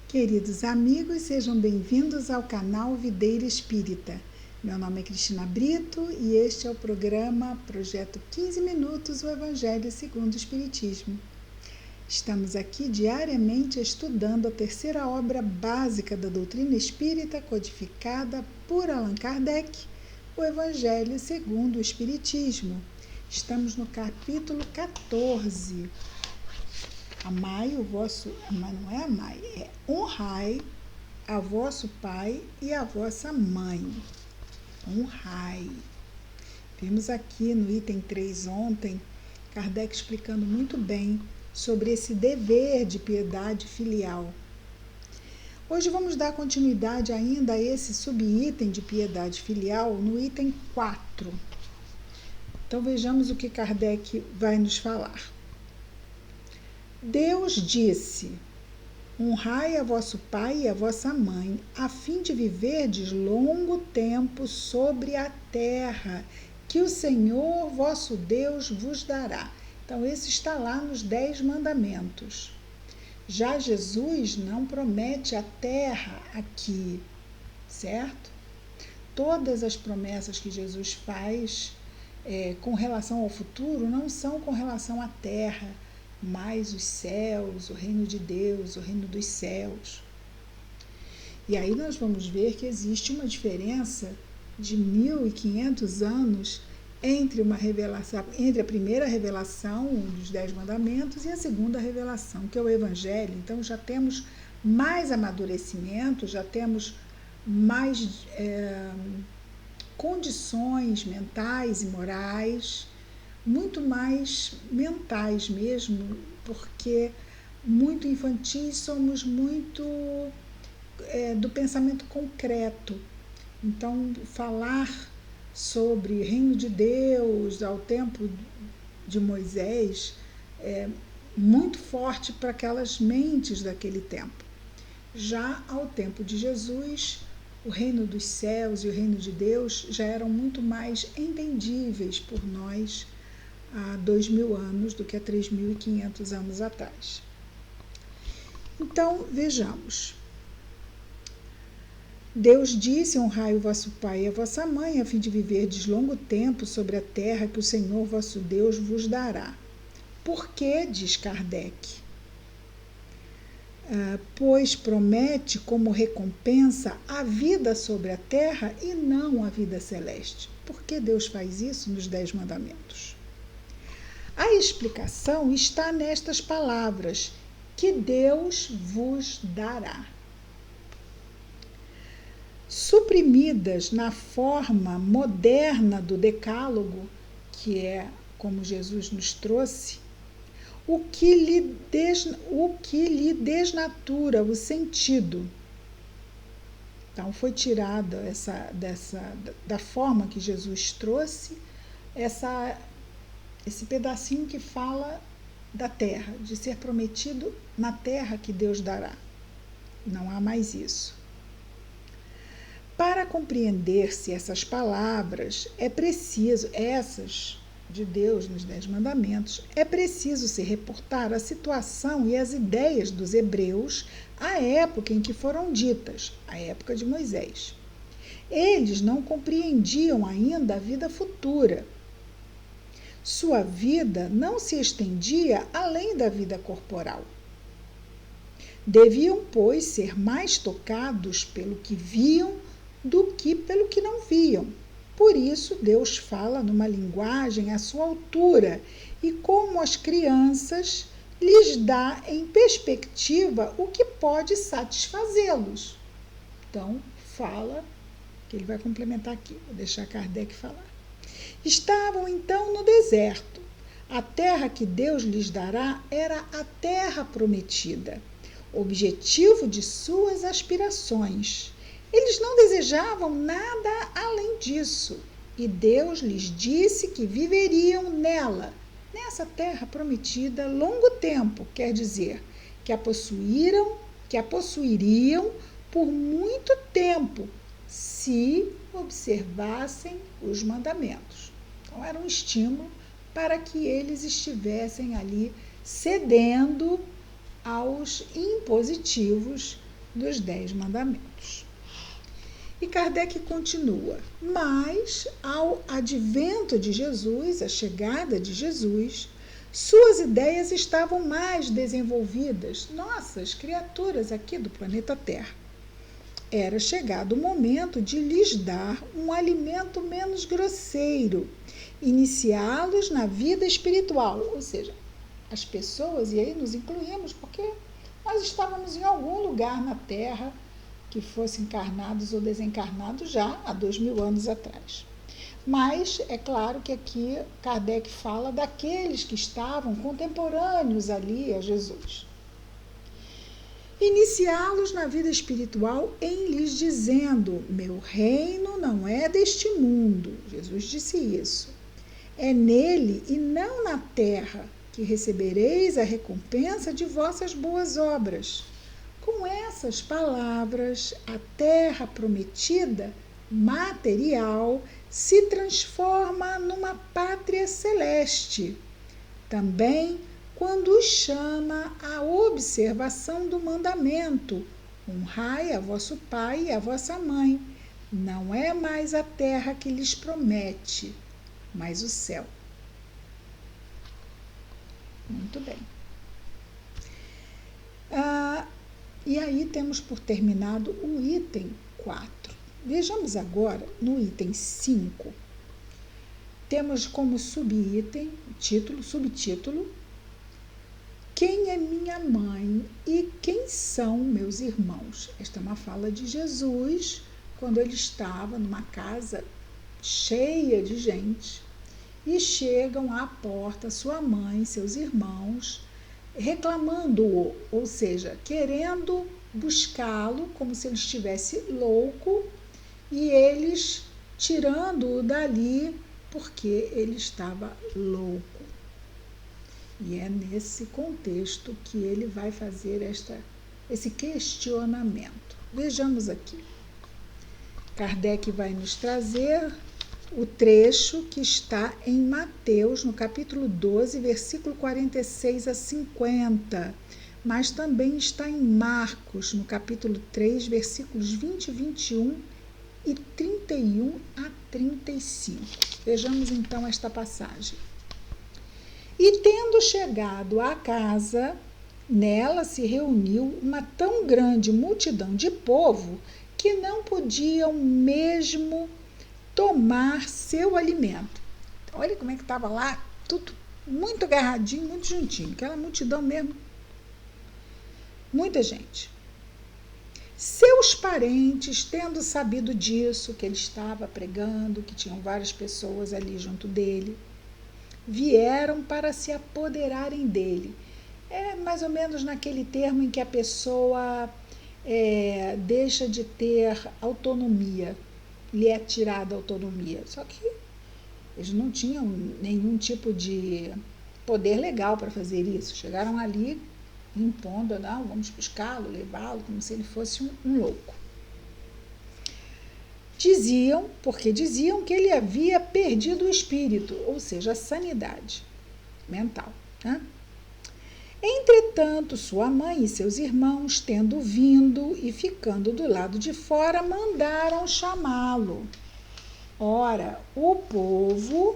Queridos amigos, sejam bem-vindos ao canal Videira Espírita. Meu nome é Cristina Brito e este é o programa Projeto 15 Minutos, o Evangelho segundo o Espiritismo. Estamos aqui diariamente estudando a terceira obra básica da doutrina espírita, codificada por Allan Kardec, o Evangelho segundo o Espiritismo. Estamos no capítulo 14. Amai o vosso, mas não é amai, é honrai a vosso pai e a vossa mãe. Honrai. Vimos aqui no item 3 ontem, Kardec explicando muito bem sobre esse dever de piedade filial. Hoje vamos dar continuidade ainda a esse subitem de piedade filial no item 4. Então vejamos o que Kardec vai nos falar. Deus disse: honrai a vosso pai e a vossa mãe, a fim de viverdes longo tempo sobre a terra, que o Senhor vosso Deus vos dará. Então, esse está lá nos 10 mandamentos. Já Jesus não promete a terra aqui, certo? Todas as promessas que Jesus faz com relação ao futuro não são com relação à terra, mas os céus, o reino de Deus, o reino dos céus. E aí nós vamos ver que existe uma diferença de 1.500 anos entre a primeira revelação dos 10 mandamentos e a segunda revelação, que é o Evangelho. Então já temos mais amadurecimento, já temos mais condições mentais e morais, muito mais mentais mesmo, porque muito infantis, somos muito do pensamento concreto. Então, falar sobre reino de Deus ao tempo de Moisés é muito forte para aquelas mentes daquele tempo. Já ao tempo de Jesus, o reino dos céus e o reino de Deus já eram muito mais entendíveis por nós há 2.000 anos do que há 3.500 anos atrás. Então, vejamos. Deus disse: honrai o vosso pai e a vossa mãe, a fim de viverdes longo tempo sobre a terra que o Senhor vosso Deus vos dará. Por que, diz Kardec? Pois promete como recompensa a vida sobre a terra e não a vida celeste. Por que Deus faz isso nos 10 mandamentos? A explicação está nestas palavras, que Deus vos dará. Suprimidas na forma moderna do decálogo, que é como Jesus nos trouxe, o que lhe desnatura o sentido. Então foi tirada da forma que Jesus trouxe, esse pedacinho que fala da terra, de ser prometido na terra que Deus dará. Não há mais isso. Para compreender-se essas palavras, essas de Deus nos 10 mandamentos, é preciso se reportar a situação e as ideias dos hebreus à época em que foram ditas, a época de Moisés. Eles não compreendiam ainda a vida futura. Sua vida não se estendia além da vida corporal. Deviam, pois, ser mais tocados pelo que viam do que pelo que não viam. Por isso, Deus fala numa linguagem à sua altura e, como as crianças, lhes dá em perspectiva o que pode satisfazê-los. Então, fala, que ele vai complementar aqui, vou deixar Kardec falar. Estavam então no deserto. A terra que Deus lhes dará era a terra prometida, objetivo de suas aspirações. Eles não desejavam nada além disso, e Deus lhes disse que viveriam nessa terra prometida, longo tempo, quer dizer, que a possuiriam por muito tempo, se observassem os mandamentos. Então, era um estímulo para que eles estivessem ali cedendo aos impositivos dos 10 mandamentos. E Kardec continua: mas ao advento de Jesus, a chegada de Jesus, suas ideias estavam mais desenvolvidas, nossas criaturas aqui do planeta Terra. Era chegado o momento de lhes dar um alimento menos grosseiro, iniciá-los na vida espiritual, ou seja, as pessoas, e aí nos incluímos, porque nós estávamos em algum lugar na Terra que fosse encarnados ou desencarnados já há 2000 anos atrás. Mas é claro que aqui Kardec fala daqueles que estavam contemporâneos ali a Jesus. Iniciá-los na vida espiritual em lhes dizendo: meu reino não é deste mundo. Jesus disse isso. É nele e não na terra que recebereis a recompensa de vossas boas obras. Com essas palavras, a terra prometida, material, se transforma numa pátria celeste. Também quando os chama à observação do mandamento: honrai a vosso pai e a vossa mãe. Não é mais a terra que lhes promete, mas o céu. Muito bem. E aí temos por terminado o item 4. Vejamos agora no item 5. Temos como subitem, subtítulo: quem é minha mãe e quem são meus irmãos? Esta é uma fala de Jesus quando ele estava numa casa cheia de gente e chegam à porta sua mãe e seus irmãos reclamando-o, ou seja, querendo buscá-lo como se ele estivesse louco e eles tirando-o dali porque ele estava louco. E é nesse contexto que ele vai fazer esse questionamento. Vejamos aqui. Kardec vai nos trazer o trecho que está em Mateus, no capítulo 12, versículo 46 a 50, mas também está em Marcos, no capítulo 3, versículos 20 e 21 e 31 a 35. Vejamos então esta passagem. E tendo chegado à casa, nela se reuniu uma tão grande multidão de povo que não podiam mesmo tomar seu alimento. Olha como é que estava lá, tudo muito agarradinho, muito juntinho, aquela multidão mesmo, muita gente. Seus parentes, tendo sabido disso, que ele estava pregando, que tinham várias pessoas ali junto dele, vieram para se apoderarem dele. É mais ou menos naquele termo em que a pessoa deixa de ter autonomia, lhe é tirada a autonomia. Só que eles não tinham nenhum tipo de poder legal para fazer isso. Chegaram ali impondo: não, vamos buscá-lo, levá-lo, como se ele fosse um louco. Diziam que ele havia perdido o espírito, ou seja, a sanidade mental, né? Entretanto, sua mãe e seus irmãos, tendo vindo e ficando do lado de fora, mandaram chamá-lo. Ora, o povo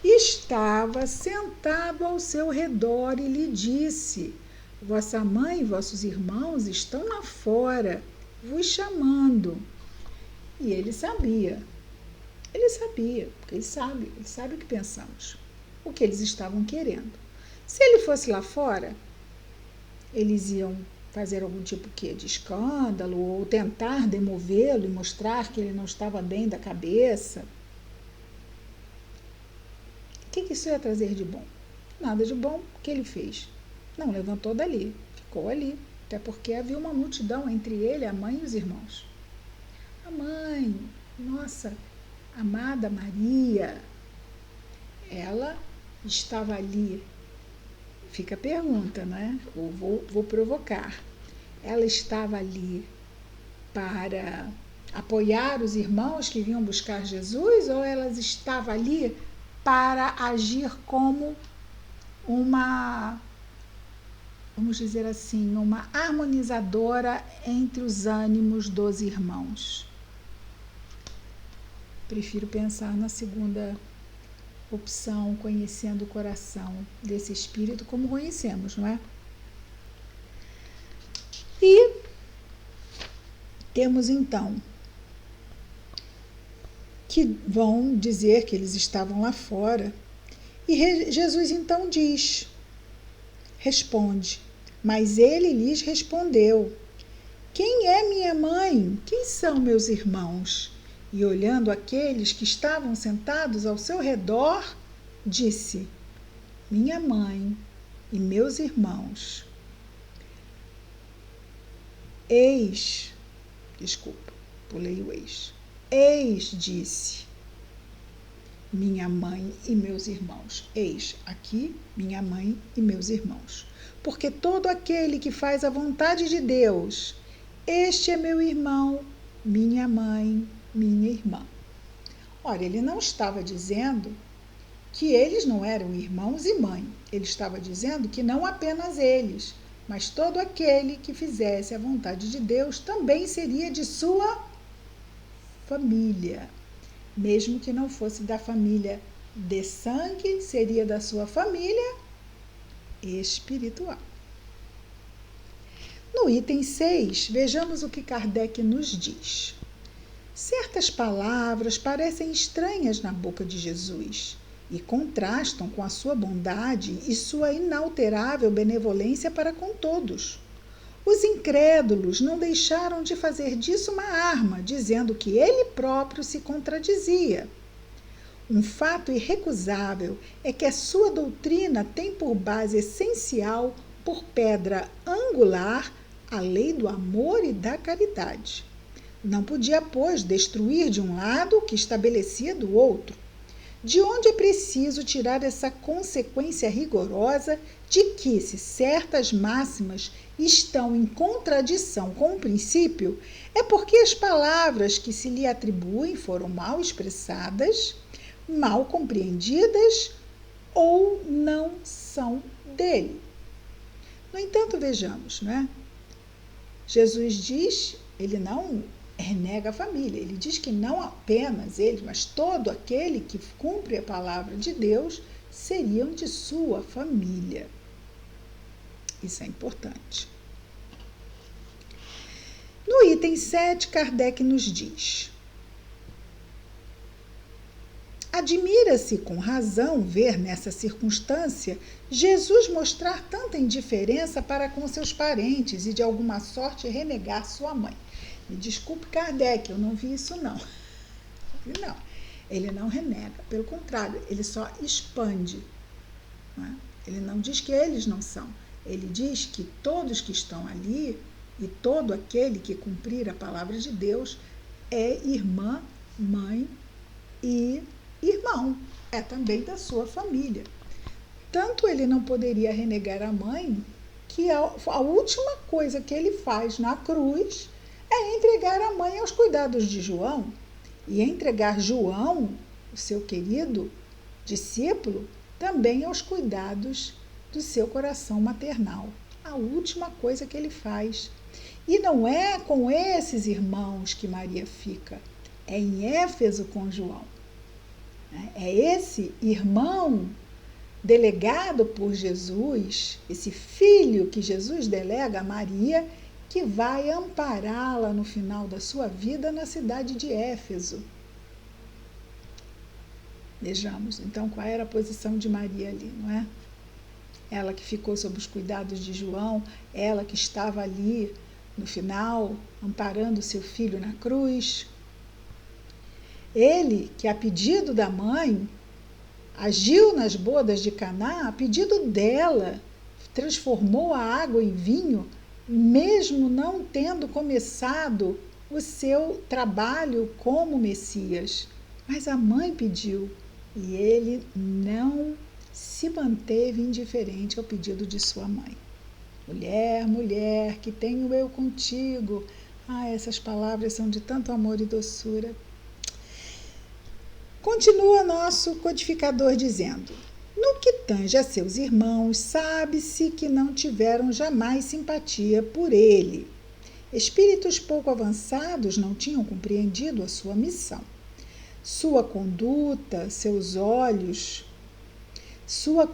estava sentado ao seu redor e lhe disse: vossa mãe e vossos irmãos estão lá fora, vos chamando. E ele sabia, porque ele sabe o que pensamos, o que eles estavam querendo. Se ele fosse lá fora, eles iam fazer algum tipo de escândalo ou tentar demovê-lo e mostrar que ele não estava bem da cabeça. O que isso ia trazer de bom? Nada de bom. O que ele fez? Não levantou dali, ficou ali, até porque havia uma multidão entre ele, a mãe e os irmãos. A mãe, nossa amada Maria, ela estava ali. Fica a pergunta, né? Eu vou provocar. Ela estava ali para apoiar os irmãos que vinham buscar Jesus, ou ela estava ali para agir como uma vamos dizer assim, uma harmonizadora entre os ânimos dos irmãos. Prefiro pensar na segunda opção, conhecendo o coração desse espírito como conhecemos, não é? E temos então que vão dizer que eles estavam lá fora. E Jesus então responde, mas ele lhes respondeu: quem é minha mãe? Quem são meus irmãos? E olhando aqueles que estavam sentados ao seu redor, disse: minha mãe e meus irmãos. Pulei o eis. Eis, disse, minha mãe e meus irmãos. Eis, aqui, minha mãe e meus irmãos. Porque todo aquele que faz a vontade de Deus, este é meu irmão, minha mãe, minha irmã. Ora, ele não estava dizendo que eles não eram irmãos e mãe. Ele estava dizendo que não apenas eles, mas todo aquele que fizesse a vontade de Deus também seria de sua família. Mesmo que não fosse da família de sangue, seria da sua família espiritual. No item 6, vejamos o que Kardec nos diz. Certas palavras parecem estranhas na boca de Jesus e contrastam com a sua bondade e sua inalterável benevolência para com todos. Os incrédulos não deixaram de fazer disso uma arma, dizendo que ele próprio se contradizia. Um fato irrecusável é que a sua doutrina tem por base essencial, por pedra angular, a lei do amor e da caridade. Não podia, pois, destruir de um lado o que estabelecia do outro. De onde é preciso tirar essa consequência rigorosa de que, se certas máximas estão em contradição com o princípio, é porque as palavras que se lhe atribuem foram mal expressadas, mal compreendidas ou não são dele. No entanto, vejamos, né? Jesus diz, ele não renega a família, ele diz que não apenas eles, mas todo aquele que cumpre a palavra de Deus seriam de sua família. Isso é importante. No item 7, Kardec nos diz: admira-se com razão ver nessa circunstância Jesus mostrar tanta indiferença para com seus parentes e de alguma sorte renegar sua mãe. Me desculpe, Kardec, eu não vi isso não. Não, ele não renega, pelo contrário, ele só expande. Não é? Ele não diz que eles não são, ele diz que todos que estão ali e todo aquele que cumprir a palavra de Deus é irmã, mãe e irmão, é também da sua família. Tanto ele não poderia renegar a mãe, que a última coisa que ele faz na cruz é entregar a mãe aos cuidados de João, e entregar João, o seu querido discípulo, também aos cuidados do seu coração maternal. A última coisa que ele faz. E não é com esses irmãos que Maria fica, é em Éfeso com João. É esse irmão delegado por Jesus, esse filho que Jesus delega a Maria, que vai ampará-la no final da sua vida na cidade de Éfeso. Vejamos, então, qual era a posição de Maria ali, não é? Ela que ficou sob os cuidados de João, ela que estava ali no final, amparando seu filho na cruz. Ele, que a pedido da mãe, agiu nas bodas de Caná, a pedido dela, transformou a água em vinho, mesmo não tendo começado o seu trabalho como Messias. Mas a mãe pediu, e ele não se manteve indiferente ao pedido de sua mãe. Mulher, mulher, que tenho eu contigo. Essas palavras são de tanto amor e doçura. Continua nosso codificador dizendo: No que tange a seus irmãos, sabe-se que não tiveram jamais simpatia por ele. Espíritos pouco avançados não tinham compreendido a sua missão. Sua conduta, seus olhos, a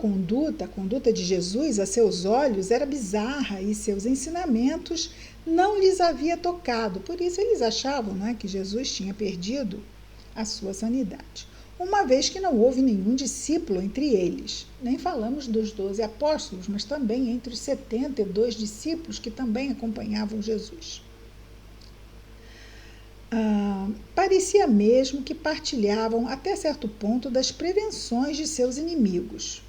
conduta de Jesus a seus olhos era bizarra e seus ensinamentos não lhes havia tocado. Por isso eles achavam, não é, que Jesus tinha perdido a sua sanidade. Uma vez que não houve nenhum discípulo entre eles. Nem falamos dos 12 apóstolos, mas também entre os 72 discípulos que também acompanhavam Jesus. Parecia mesmo que partilhavam até certo ponto das prevenções de seus inimigos.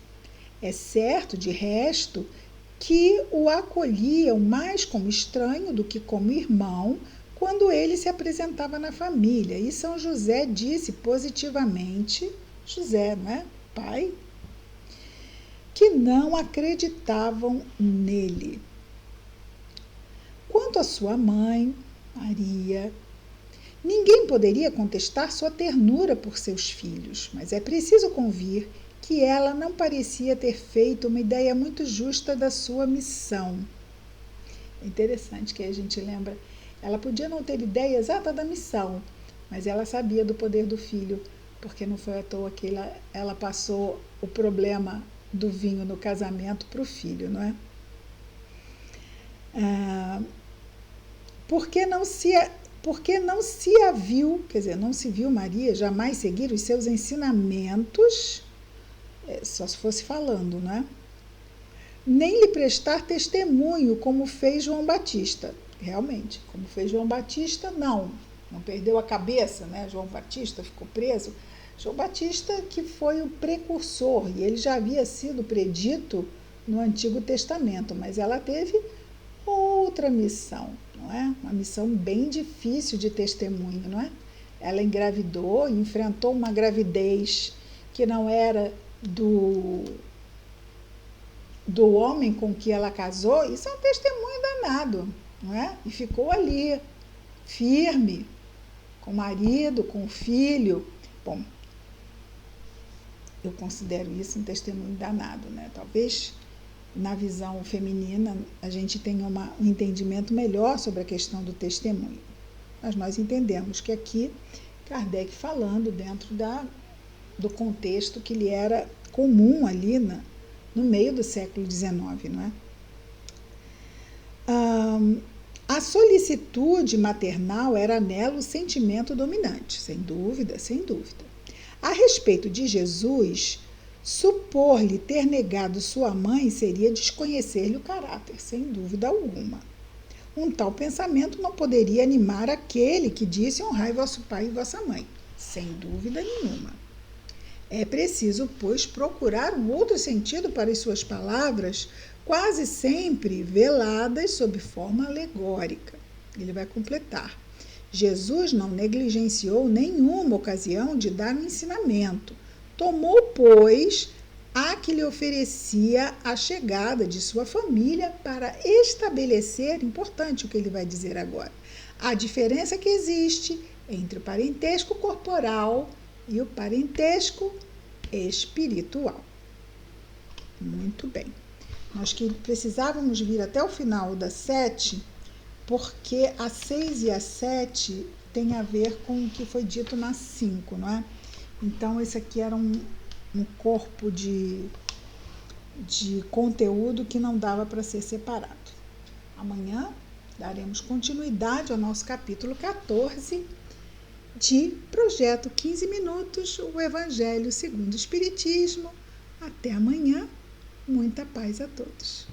É certo, de resto, que o acolhiam mais como estranho do que como irmão quando ele se apresentava na família. E São José disse positivamente, José, não é? Pai, que não acreditavam nele. Quanto à sua mãe, Maria, ninguém poderia contestar sua ternura por seus filhos, mas é preciso convir que ela não parecia ter feito uma ideia muito justa da sua missão. É interessante que a gente lembra, ela podia não ter ideia exata da missão, mas ela sabia do poder do filho, porque não foi à toa que ela passou o problema do vinho no casamento para o filho, não é? Porque não se a viu, quer dizer, não se viu Maria jamais seguir os seus ensinamentos, só se fosse falando, né? Nem lhe prestar testemunho, como fez João Batista. Realmente, como fez João Batista, não perdeu a cabeça, né? João Batista ficou preso. João Batista que foi o precursor, e ele já havia sido predito no Antigo Testamento, mas ela teve outra missão, não é? Uma missão bem difícil de testemunho, não é? Ela engravidou, enfrentou uma gravidez que não era do homem com que ela casou. Isso é um testemunho danado, não é? E ficou ali, firme, com o marido, com o filho. Bom, eu considero isso um testemunho danado, né? Talvez na visão feminina a gente tenha um entendimento melhor sobre a questão do testemunho. Mas nós entendemos que aqui Kardec falando dentro do contexto que lhe era comum ali no meio do século XIX, não é? A solicitude maternal era nela o sentimento dominante, sem dúvida, sem dúvida. A respeito de Jesus, supor-lhe ter negado sua mãe seria desconhecer-lhe o caráter, sem dúvida alguma. Um tal pensamento não poderia animar aquele que disse: honrai vosso pai e vossa mãe, sem dúvida nenhuma. É preciso, pois, procurar um outro sentido para as suas palavras, quase sempre veladas sob forma alegórica. Ele vai completar. Jesus não negligenciou nenhuma ocasião de dar um ensinamento. Tomou, pois, a que lhe oferecia a chegada de sua família para estabelecer, importante o que ele vai dizer agora, a diferença que existe entre o parentesco corporal e o parentesco espiritual. Muito bem. Nós que precisávamos vir até o final da 7, porque a 6 e a 7 tem a ver com o que foi dito na 5, não é? Então, esse aqui era um corpo de conteúdo que não dava para ser separado. Amanhã daremos continuidade ao nosso capítulo 14 de Projeto 15 Minutos, o Evangelho segundo o Espiritismo. Até amanhã. Muita paz a todos.